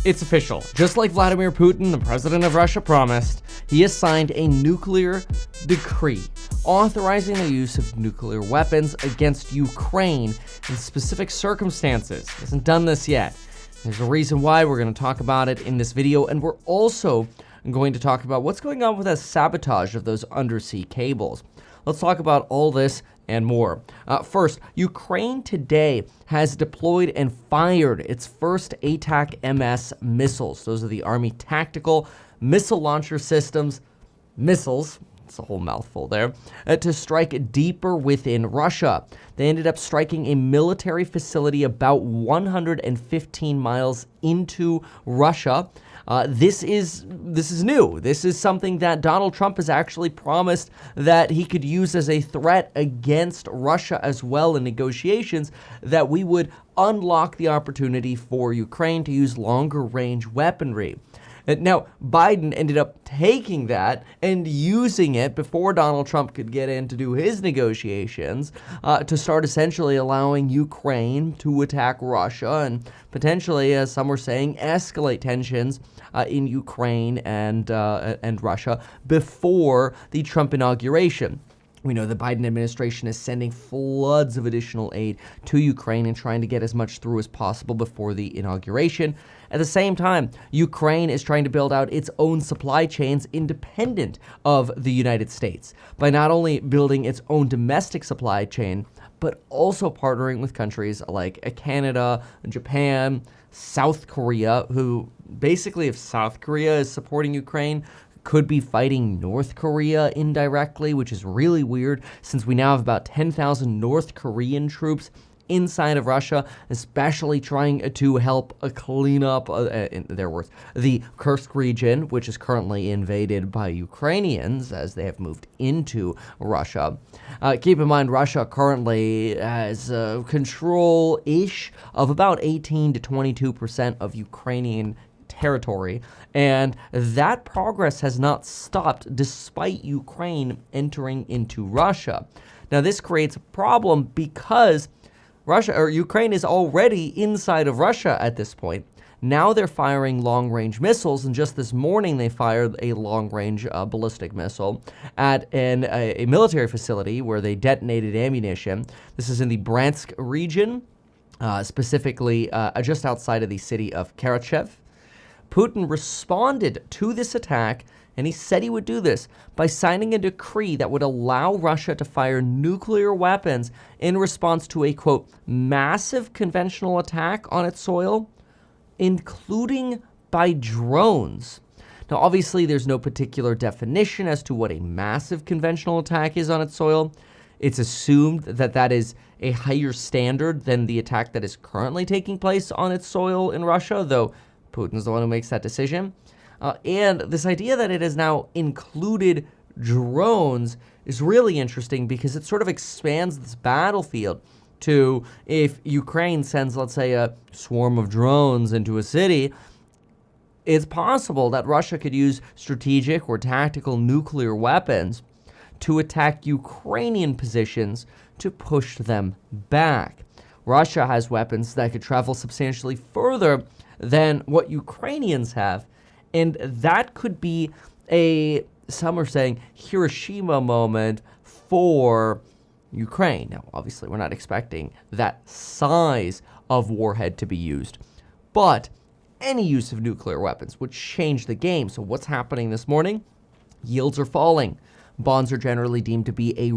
It's official. Just like Vladimir Putin, the president of Russia, promised, he has signed a nuclear decree authorizing the use of nuclear weapons against Ukraine in specific circumstances. He hasn't done this yet. There's a reason why. We're going to talk about it in this video, and we're also going to talk about what's going on with the sabotage of those undersea cables. Let's talk about all this and more. First, Ukraine today has deployed and fired its first ACATMS missiles. Those are the Army Tactical Missile Launcher Systems, missiles, it's a whole mouthful there, to strike deeper within Russia. They ended up striking a military facility about 115 miles into Russia. This is new. This is something that Donald Trump has actually promised that he could use as a threat against Russia as well in negotiations, that we would unlock the opportunity for Ukraine to use longer range weaponry. Now, Biden ended up taking that and using it before Donald Trump could get in to do his negotiations to start essentially allowing Ukraine to attack Russia and potentially, as some were saying, escalate tensions in Ukraine and Russia before the Trump inauguration. We know the Biden administration is sending floods of additional aid to Ukraine and trying to get as much through as possible before the inauguration. At the same time, Ukraine is trying to build out its own supply chains independent of the United States by not only building its own domestic supply chain, but also partnering with countries like Canada, Japan, South Korea, who basically, if South Korea is supporting Ukraine, could be fighting North Korea indirectly, which is really weird since we now have about 10,000 North Korean troops inside of Russia, especially trying to help clean up, in their words, the Kursk region, which is currently invaded by Ukrainians as they have moved into Russia. Keep in mind, Russia currently has control-ish of about 18 to 22% of Ukrainian territory, and that progress has not stopped despite Ukraine entering into Russia. Now, this creates a problem because Ukraine is already inside of Russia at this point. Now they're firing long-range missiles, and just this morning they fired a long-range ballistic missile at a military facility where they detonated ammunition. This is in the Bryansk region, specifically just outside of the city of Karachev. Putin responded to this attack, and he said he would do this by signing a decree that would allow Russia to fire nuclear weapons in response to a, quote, massive conventional attack on its soil, including by drones. Now, obviously, there's no particular definition as to what a massive conventional attack is on its soil. It's assumed that that is a higher standard than the attack that is currently taking place on its soil in Russia, though Putin's the one who makes that decision. And this idea that it has now included drones is really interesting because it sort of expands this battlefield to, if Ukraine sends, let's say, a swarm of drones into a city, it's possible that Russia could use strategic or tactical nuclear weapons to attack Ukrainian positions to push them back. Russia has weapons that could travel substantially further than what Ukrainians have, and that could be some are saying, Hiroshima moment for Ukraine. Now, obviously, we're not expecting that size of warhead to be used, but any use of nuclear weapons would change the game. So what's happening this morning? Yields are falling. Bonds are generally deemed to be a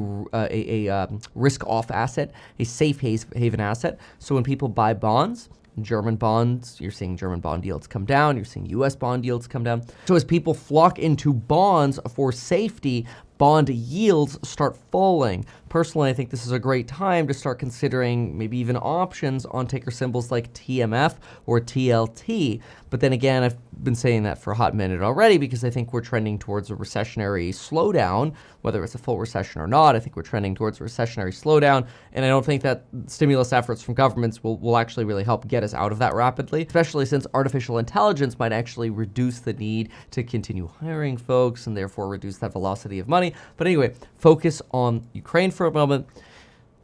risk-off asset, a safe haven asset. So when people buy bonds, German bonds, you're seeing German bond yields come down, you're seeing US bond yields come down. So as people flock into bonds for safety, bond yields start falling. Personally, I think this is a great time to start considering maybe even options on ticker symbols like TMF or TLT. But then again, I've been saying that for a hot minute already because I think we're trending towards a recessionary slowdown, whether it's a full recession or not. I think we're trending towards a recessionary slowdown, and I don't think that stimulus efforts from governments will actually really help get us out of that rapidly, especially since artificial intelligence might actually reduce the need to continue hiring folks and therefore reduce that velocity of money. But anyway, focus on Ukraine for a moment.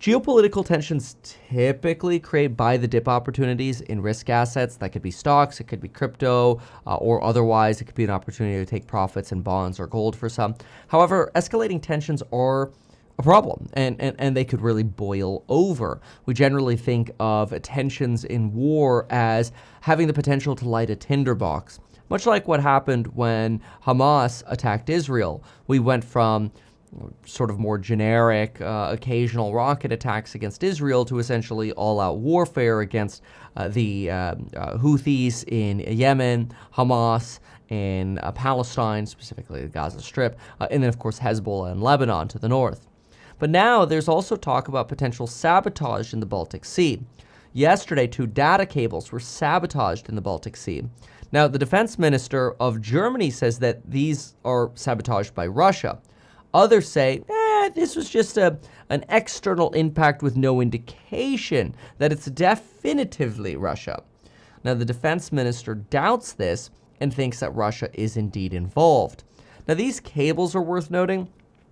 Geopolitical tensions typically create buy the dip opportunities in risk assets. That could be stocks, it could be crypto, or otherwise it could be an opportunity to take profits in bonds or gold for some. However, escalating tensions are a problem, and they could really boil over. We generally think of tensions in war as having the potential to light a tinderbox, much like what happened when Hamas attacked Israel. We went from sort of more generic, occasional rocket attacks against Israel to essentially all-out warfare against the Houthis in Yemen, Hamas in Palestine, specifically the Gaza Strip, and then, of course, Hezbollah in Lebanon to the north. But now there's also talk about potential sabotage in the Baltic Sea. Yesterday, 2 data cables were sabotaged in the Baltic Sea. Now, the defense minister of Germany says that these are sabotaged by Russia. Others say, this was just an external impact with no indication that it's definitively Russia. Now, the defense minister doubts this and thinks that Russia is indeed involved. Now, these cables are worth noting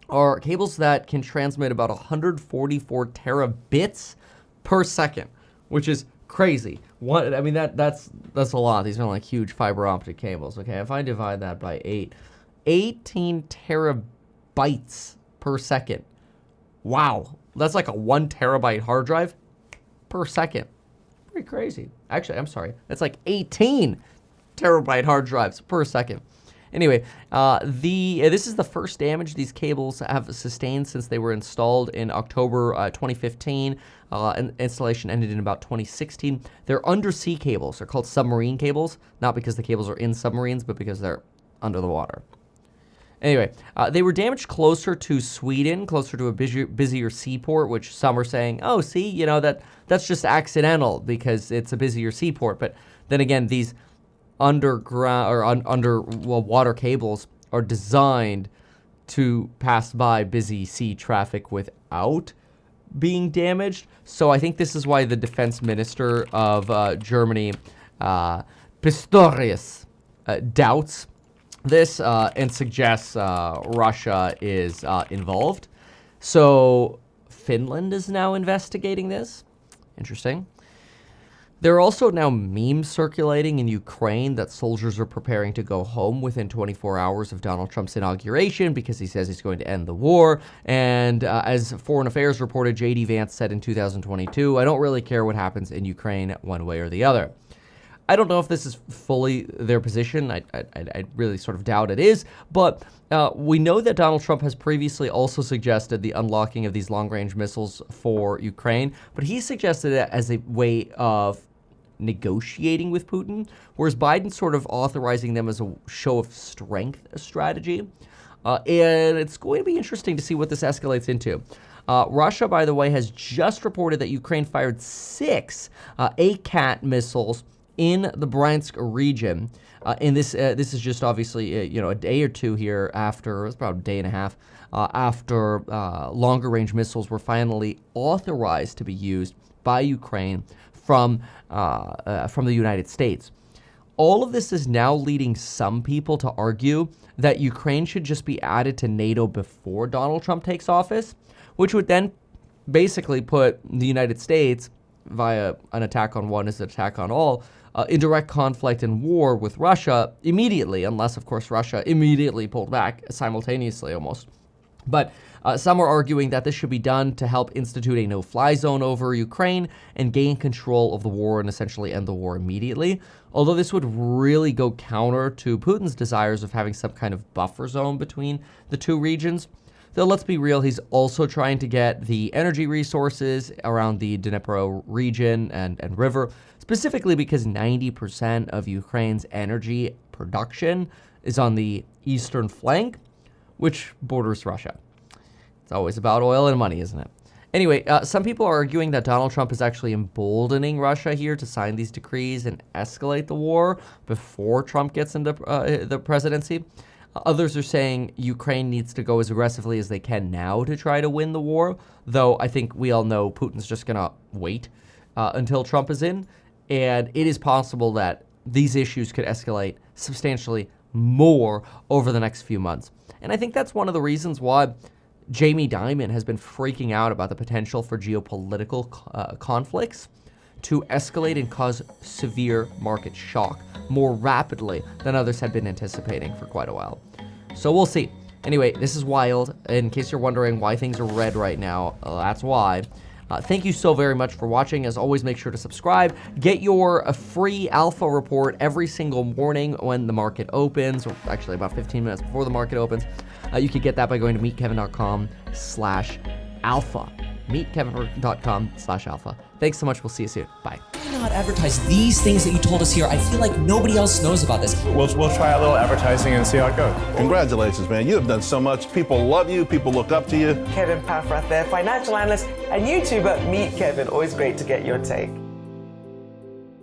are cables that can transmit about 144 terabits per second, which is crazy. I mean, that's a lot. These are like huge fiber optic cables. Okay, if I divide that by 8, 18 terabytes per second. Wow, that's like a 1 terabyte hard drive per second. Pretty crazy. Actually, I'm sorry. That's like 18 terabyte hard drives per second. Anyway, this is the first damage these cables have sustained since they were installed in October 2015. And installation ended in about 2016. They're undersea cables. They're called submarine cables, not because the cables are in submarines, but because they're under the water. Anyway, they were damaged closer to Sweden, closer to a busier seaport, which some are saying, oh, see, you know, that's just accidental because it's a busier seaport. But then again, these underground or underwater cables are designed to pass by busy sea traffic without being damaged. So I think this is why the defense minister of Germany, Pistorius, doubts this and suggests Russia is involved. So Finland is now investigating this. Interesting. There are also now memes circulating in Ukraine that soldiers are preparing to go home within 24 hours of Donald Trump's inauguration because he says he's going to end the war. And as Foreign Affairs reported, J.D. Vance said in 2022, I don't really care what happens in Ukraine one way or the other. I don't know if this is fully their position. I really sort of doubt it is. But we know that Donald Trump has previously also suggested the unlocking of these long-range missiles for Ukraine. But he suggested it as a way of negotiating with Putin, whereas Biden's sort of authorizing them as a show of strength strategy. And it's going to be interesting to see what this escalates into. Russia, by the way, has just reported that Ukraine fired 6 ACAT missiles in the Bryansk region. And this is just obviously, a day or two here after, it's about a day and a half, after longer range missiles were finally authorized to be used by Ukraine from the United States. All of this is now leading some people to argue that Ukraine should just be added to NATO before Donald Trump takes office, which would then basically put the United States, via an attack on one is an attack on all, in direct conflict and war with Russia immediately, unless, of course, Russia immediately pulled back simultaneously almost. But some are arguing that this should be done to help institute a no-fly zone over Ukraine and gain control of the war and essentially end the war immediately. Although this would really go counter to Putin's desires of having some kind of buffer zone between the two regions. Though let's be real, he's also trying to get the energy resources around the Dnipro region and river, specifically because 90% of Ukraine's energy production is on the eastern flank, which borders Russia. It's always about oil and money, isn't it? Anyway, some people are arguing that Donald Trump is actually emboldening Russia here to sign these decrees and escalate the war before Trump gets into the presidency. Others are saying Ukraine needs to go as aggressively as they can now to try to win the war, though I think we all know Putin's just going to wait until Trump is in, and it is possible that these issues could escalate substantially more over the next few months. And I think that's one of the reasons why Jamie Dimon has been freaking out about the potential for geopolitical conflicts to escalate and cause severe market shock more rapidly than others had been anticipating for quite a while. So we'll see. Anyway, this is wild. In case you're wondering why things are red right now, that's why. Thank you so very much for watching. As always, make sure to subscribe. Get your free alpha report every single morning when the market opens, or actually about 15 minutes before the market opens. You can get that by going to meetkevin.com/alpha. meetkevin.com/alpha. Thanks so much. We'll see you soon. Bye. Why not advertise these things that you told us here? I feel like nobody else knows about this. We'll try a little advertising and see how it goes. Congratulations, man. You have done so much. People love you. People look up to you. Kevin Paffrath there, financial analyst and YouTuber. Meet Kevin. Always great to get your take.